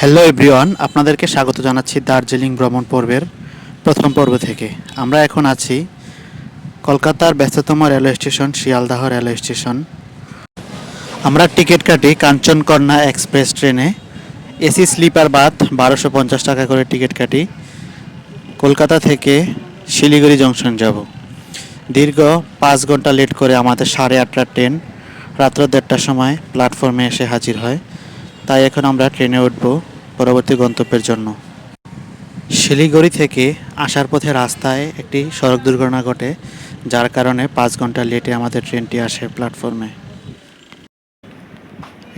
Hello everyone, আপনাদেরকে স্বাগত জানাচ্ছি দার্জিলিং ভ্রমণ পর্বের প্রথম পর্ব থেকে। আমরা এখন আছি কলকাতার ব্যস্ততম railway station Sealdah railway station. আমরা টিকিট কাটি কাঞ্চনকন্যা এক্সপ্রেস ট্রেনে। এসি স্লিপার বাথ 1250 টাকা করে টিকিট কাটি। কলকাতা থেকে শিলিগুড়ি জংশন যাব। দীর্ঘ 5 ঘন্টা লেট করে আমাদের 8:30টার ট্রেন রাত্র 1:30টার সময় প্ল্যাটফর্মে এসে হাজির হয়। তাই এখন আমরা ট্রেনে উঠব পরবর্তী গন্তব্যের জন্য। শিলিগুড়ি থেকে আসার পথে রাস্তায় একটি সড়ক দুর্ঘটনা ঘটে, যার কারণে 5 ঘন্টা লেটে আমাদের ট্রেনটি আসে প্ল্যাটফর্মে।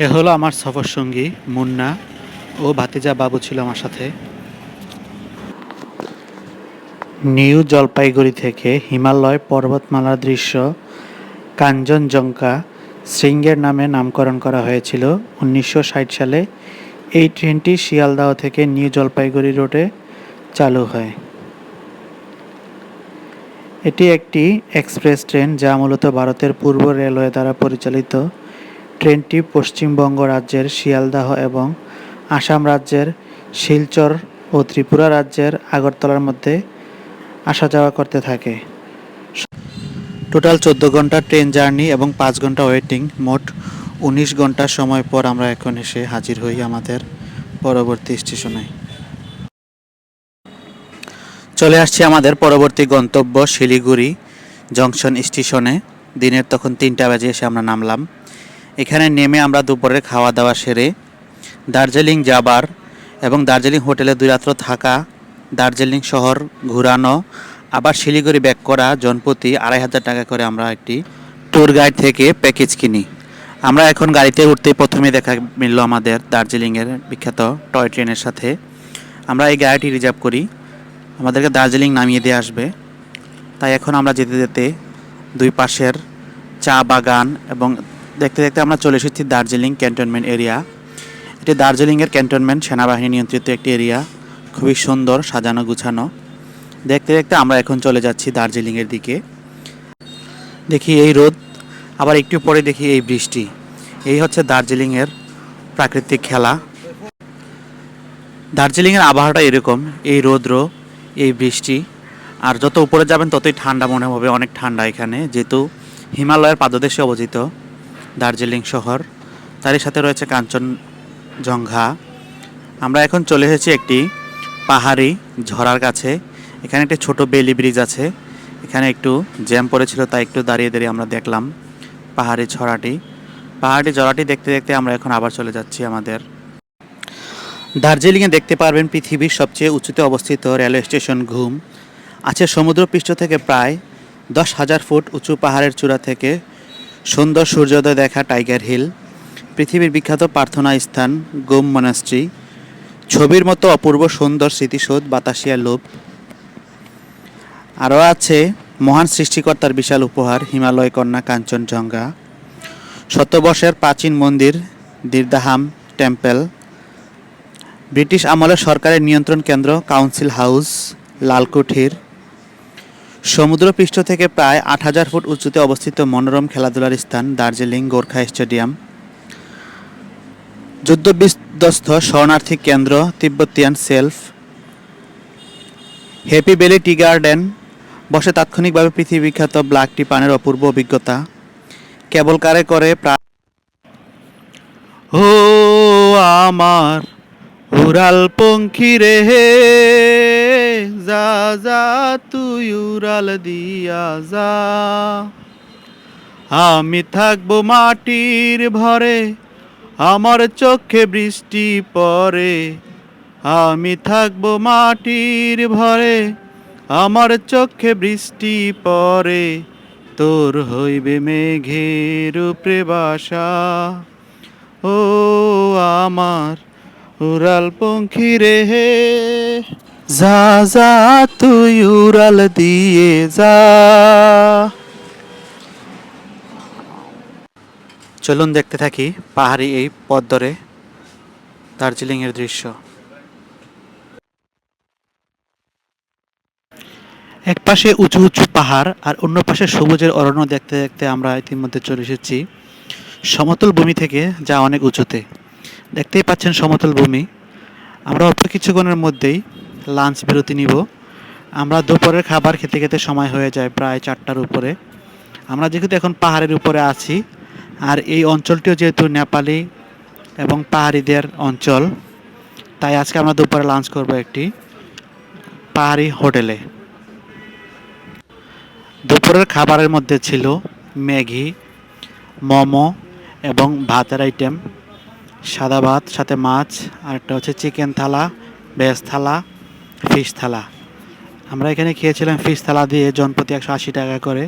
এ হলো আমার সফরসঙ্গী মুন্না ও ভাতিজা বাবু ছিল আমার সাথে। নিউ জলপাইগুড়ি থেকে হিমালয় পর্বতমালার দৃশ্য কাঞ্চনজঙ্ঘা শৃঙ্গের নামে নামকরণ করা হয়েছিল 1960 সালে। এই ট্রেনটি শিয়ালদাহ থেকে নিউ জলপাইগুড়ি রোডে চালু হয়। এটি একটি এক্সপ্রেস ট্রেন যা মূলত ভারতের পূর্ব রেলওয়ে দ্বারা পরিচালিত। ট্রেনটি পশ্চিমবঙ্গ রাজ্যের শিয়ালদাহ এবং আসাম রাজ্যের শিলচর ও ত্রিপুরা রাজ্যের আগরতলার মধ্যে আসা যাওয়া করতে থাকে। টোটাল 14 ঘন্টা ট্রেন জার্নি এবং 5 ঘন্টা ওয়েটিং, মোট 19 ঘন্টা সময় পর আমরা এখন এসে হাজির হই আমাদের পরবর্তী স্টেশনে। চলে আসছি আমাদের পরবর্তী গন্তব্য শিলিগুড়ি জংশন স্টেশনে। দিনের তখন 3টা বাজে এসে আমরা নামলাম। এখানে নেমে আমরা দুপুরের খাওয়া দাওয়া সেরে দার্জিলিং যাবার এবং দার্জিলিং হোটেলে 2 রাত্র থাকা, দার্জিলিং শহর ঘোরানো, আবার শিলিগুড়ি ব্যাক করা জনপ্রতি 2500 টাকা করে আমরা একটি ট্যুর গাইড থেকে প্যাকেজ কিনি। আমরা এখন গাড়িতে উঠতেই প্রথমে দেখা মিলল আমাদের দার্জিলিংয়ের বিখ্যাত টয় ট্রেনের সাথে। আমরা এই গাড়িটি রিজার্ভ করি, আমাদেরকে দার্জিলিং নামিয়ে দিয়ে আসবে। তাই এখন আমরা যেতে যেতে দুই পাশের চা বাগান এবং দেখতে দেখতে আমরা চলে এসেছি দার্জিলিং ক্যান্টনমেন্ট এরিয়া। এটি দার্জিলিংয়ের ক্যান্টনমেন্ট সেনাবাহিনী নিয়ন্ত্রিত একটি এরিয়া, খুবই সুন্দর সাজানো গুছানো। দেখতে দেখতে আমরা এখন চলে যাচ্ছি দার্জিলিংয়ের দিকে। দেখি এই রোদ, আবার একটু পরে দেখি এই বৃষ্টি। এই হচ্ছে দার্জিলিংয়ের প্রাকৃতিক খেলা। দার্জিলিংয়ের আবহাওয়াটা এরকম, এই রৌদ্র, এই বৃষ্টি, আর যত উপরে যাবেন ততই ঠান্ডা মনে হবে, অনেক ঠান্ডা এখানে, যেহেতু হিমালয়ের পাদদেশে অবস্থিত দার্জিলিং শহর। তারই সাথে রয়েছে কাঞ্চনজঙ্ঘা। আমরা এখন চলে এসেছি একটি পাহাড়ি ঝরার কাছে। এখানে একটি ছোট বেলি ব্রিজ আছে, এখানে একটু জ্যাম পড়েছিল তাই একটু দাঁড়িয়ে দাঁড়িয়ে আমরা দেখলাম পাহাড়ি ঝরাটি দেখতে দেখতে আমরা এখন আবার চলে যাচ্ছি আমাদের। দার্জিলিংয়ে দেখতে পারবেন পৃথিবীর সবচেয়ে উঁচুতে অবস্থিত রেলওয়ে স্টেশন ঘুম। আছে সমুদ্রপৃষ্ঠ থেকে প্রায় 10,000 ফুট উঁচু পাহাড়ের চূড়া থেকে সুন্দর সূর্যোদয় দেখা টাইগার হিল, পৃথিবীর বিখ্যাত প্রার্থনা স্থান গুম মনাস্ট্রি, ছবির মতো অপূর্ব সুন্দর স্মৃতিসৌধ বাতাসিয়া লুপ। আরও আছে মহান সৃষ্টিকর্তার বিশাল উপহার হিমালয় কন্যা কাঞ্চনজঙ্ঘা, শতবর্ষের প্রাচীন মন্দির দীরদাহাম টেম্পল, ব্রিটিশ আমলের সরকারের নিয়ন্ত্রণ কেন্দ্র কাউন্সিল হাউস লালকুঠির, সমুদ্রপৃষ্ঠ থেকে প্রায় 8,000 ফুট উঁচুতে অবস্থিত মনোরম খেলাধুলার স্থান দার্জিলিং গোর্খা স্টেডিয়াম, যুদ্ধবিধ্বস্ত শরণার্থী কেন্দ্র Tibetan self, happy valley tea garden, বসে তাৎক্ষণিকভাবে পৃথিবী বিখ্যাত ব্ল্যাক টি পানের অপূর্ব অভিজ্ঞতা, কেবল কারে করে ও আমার উড়াল পঙ্খী রে, যা যা তুই উড়াল দিয়া যা, আমি থাকবো মাটির ভরে, আমার চোখে বৃষ্টি পড়ে, আমি থাকবো মাটির ভরে, আমার চোখে বৃষ্টি পড়ে, তোর হইবে মেঘের উপরে বাসা, ও আমার উড়াল পঙ্খী রে, যা যা তুই উড়াল দিয়ে যা। চলুন দেখতে থাকি পাহাড়ি এই পথ ধরে দার্জিলিংয়ের দৃশ্য। এক পাশে উঁচু উঁচু পাহাড় আর অন্য পাশে সবুজের অরণ্য দেখতে দেখতে আমরা ইতিমধ্যে চলে এসেছি সমতল ভূমি থেকে, যা অনেক উঁচুতে। দেখতেই পাচ্ছেন সমতল ভূমি, আমরা অল্প কিছুক্ষণের মধ্যেই লাঞ্চ বিরতি নিব। আমরা দুপুরের খাবার খেতে খেতে সময় হয়ে যায় প্রায় 4টার উপরে। আমরা যেহেতু এখন পাহাড়ের উপরে আছি, আর এই অঞ্চলটিও যেহেতু নেপালি এবং পাহাড়িদের অঞ্চল, তাই আজকে আমরা দুপুরে লাঞ্চ করব একটি পাহাড়ি হোটেলে। দুপুরের খাবারের মধ্যে ছিল ম্যাগি, মোমো এবং ভাতের আইটেম, সাদা ভাত সাথে মাছ, আর একটা হচ্ছে চিকেন থালা, ভেজ থালা, ফিশ থালা। আমরা এখানে খেয়েছিলাম ফিশ থালা দিয়ে জনপ্রতি 180 টাকা করে।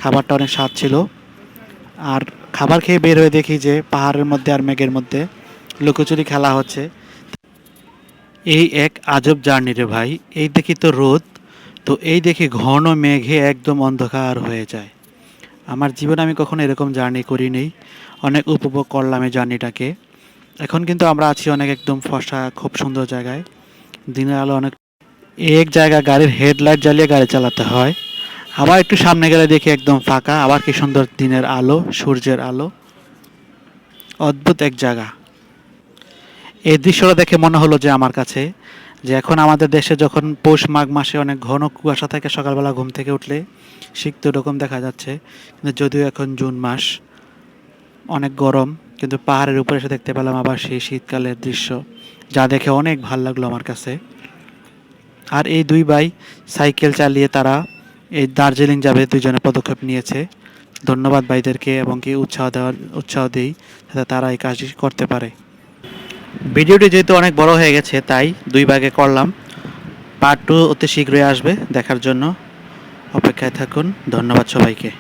খাবারটা অনেক স্বাদ ছিল। আর খাবার খেয়ে বের হয়ে দেখি যে পাহাড়ের মধ্যে আর মেঘের মধ্যে লুকোচুরি খেলা হচ্ছে। এই এক আজব জার্নি রে ভাই। এই দেখি তো রোদ, তো এই দেখি ঘন মেঘে একদম অন্ধকার হয়ে যায়। আমার জীবনে আমি কখনো এরকম জার্নি করিনি। অনেক উপভোগ করলাম এই জার্নিটাকে। এখন কিন্তু আমরা আছি অনেক একদম ফর্সা খুব সুন্দর জায়গায়। দিনের আলো অনেক, এক জায়গা গাড়ির হেডলাইট জ্বালিয়ে গাড়ি চালাতে হয়। আবার একটু সামনে গেলে দেখি একদম ফাঁকা, আবার কি সুন্দর দিনের আলো, সূর্যের আলো। অদ্ভুত এক জায়গা। এই দৃশ্যটা দেখে মনে হলো যে আমার কাছে, যে এখন আমাদের দেশে যখন পৌষ মাঘ মাসে অনেক ঘন কুয়াশা থাকে, সকালবেলা ঘুম থেকে উঠলে শীত ওরকম দেখা যাচ্ছে, কিন্তু যদিও এখন জুন মাস, অনেক গরম, কিন্তু পাহাড়ের উপরে এসে দেখতে পেলাম আবার সেই শীতকালের দৃশ্য, যা দেখে অনেক ভালো লাগলো আমার কাছে। আর এই দুই ভাই সাইকেল চালিয়ে তারা এই দার্জিলিং যাবে দুইজনে পদক্ষেপ নিয়েছে। ধন্যবাদ ভাইদেরকে, এবং কি উৎসাহ দিই যাতে তারা এই কাজটি করতে পারে। ভিডিওটি যেহেতু অনেক বড় হয়ে গেছে, তাই দুই ভাগে করলাম। পার্ট 2 অতি শীঘ্রই আসবে, দেখার জন্য অপেক্ষায় থাকুন। ধন্যবাদ সবাইকে।